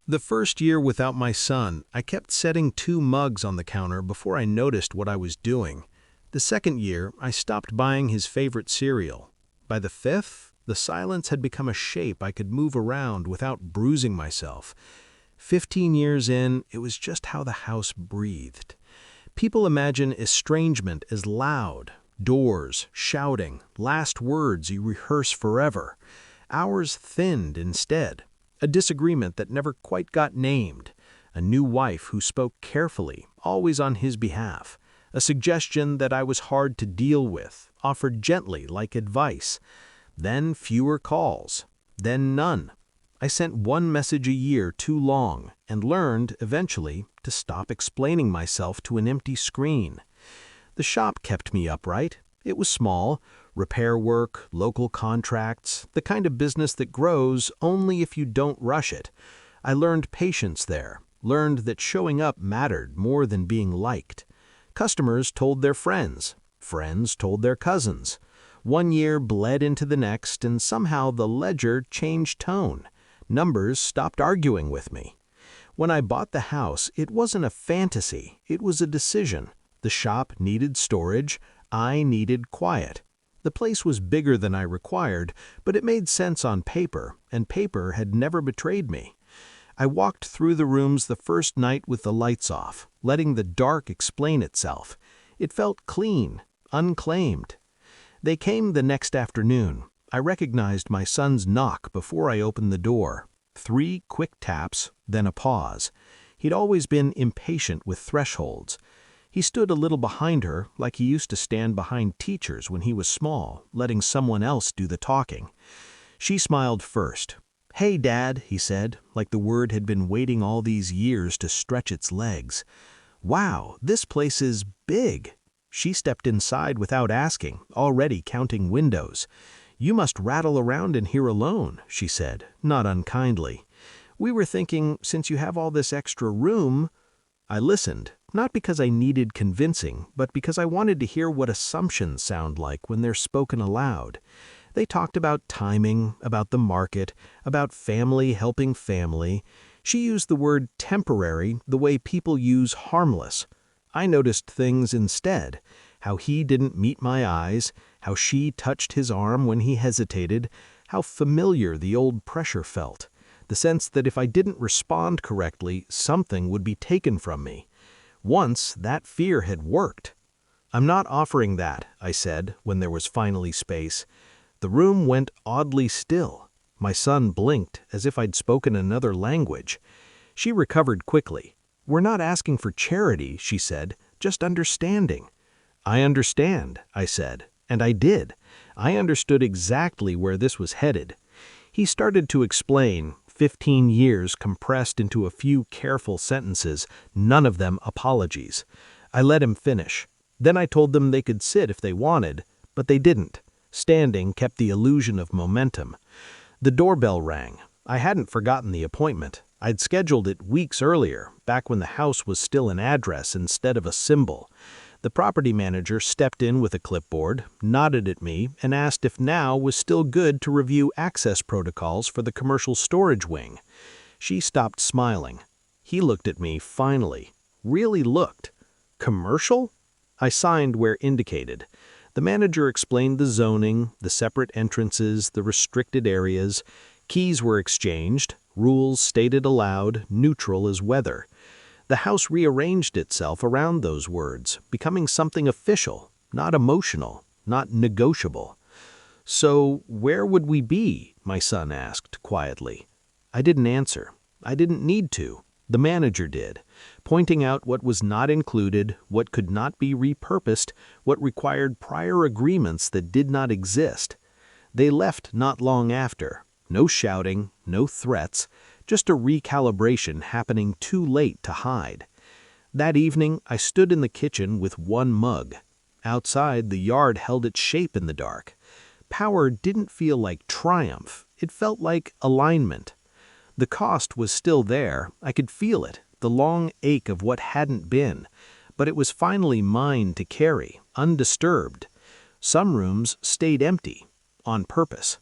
The first year without my son, I kept setting 2 mugs on the counter before I noticed what I was doing. The second year, I stopped buying his favorite cereal. By the fifth, the silence had become a shape I could move around without bruising myself. 15 years in, it was just how the house breathed. People imagine estrangement as loud, doors, shouting, last words you rehearse forever. Ours thinned instead. A disagreement that never quite got named. A new wife who spoke carefully, always on his behalf. A suggestion that I was hard to deal with, offered gently like advice. Then fewer calls. Then none. I sent 1 message a year too long and learned, eventually, to stop explaining myself to an empty screen. The shop kept me upright. It was small. Repair work, local contracts, the kind of business that grows only if you don't rush it. I learned patience there, learned that showing up mattered more than being liked. Customers told their friends. Friends told their cousins. 1 year bled into the next, and somehow the ledger changed tone. Numbers stopped arguing with me. When I bought the house, it wasn't a fantasy, it was a decision. The shop needed storage, I needed quiet. The place was bigger than I required, but it made sense on paper, and paper had never betrayed me. I walked through the rooms the first night with the lights off, letting the dark explain itself. It felt clean, unclaimed. They came the next afternoon. I recognized my son's knock before I opened the door. 3 quick taps, then a pause. He'd always been impatient with thresholds. He stood a little behind her, like he used to stand behind teachers when he was small, letting someone else do the talking. She smiled first. "Hey, Dad," he said, like the word had been waiting all these years to stretch its legs. "Wow, this place is big." She stepped inside without asking, already counting windows. "You must rattle around in here alone," she said, not unkindly. "We were thinking, since you have all this extra room—" I listened. Not because I needed convincing, but because I wanted to hear what assumptions sound like when they're spoken aloud. They talked about timing, about the market, about family helping family. She used the word temporary the way people use harmless. I noticed things instead. How he didn't meet my eyes, how she touched his arm when he hesitated, how familiar the old pressure felt. The sense that if I didn't respond correctly, something would be taken from me. Once, that fear had worked. "I'm not offering that," I said, when there was finally space. The room went oddly still. My son blinked, as if I'd spoken another language. She recovered quickly. "We're not asking for charity," she said, "just understanding." "I understand," I said, and I did. I understood exactly where this was headed. He started to explain, 15 years compressed into a few careful sentences, none of them apologies. I let him finish. Then I told them they could sit if they wanted, but they didn't. Standing kept the illusion of momentum. The doorbell rang. I hadn't forgotten the appointment. I'd scheduled it weeks earlier, back when the house was still an address instead of a symbol. The property manager stepped in with a clipboard, nodded at me, and asked if now was still good to review access protocols for the commercial storage wing. She stopped smiling. He looked at me finally. Really looked. "Commercial?" I signed where indicated. The manager explained the zoning, the separate entrances, the restricted areas. Keys were exchanged, rules stated aloud, neutral as weather. The house rearranged itself around those words, becoming something official, not emotional, not negotiable. "So where would we be?" my son asked quietly. I didn't answer. I didn't need to. The manager did, pointing out what was not included, what could not be repurposed, what required prior agreements that did not exist. They left not long after. No shouting, no threats, just a recalibration happening too late to hide. That evening, I stood in the kitchen with 1 mug. Outside, the yard held its shape in the dark. Power didn't feel like triumph. It felt like alignment. The cost was still there. I could feel it, the long ache of what hadn't been. But it was finally mine to carry, undisturbed. Some rooms stayed empty, on purpose.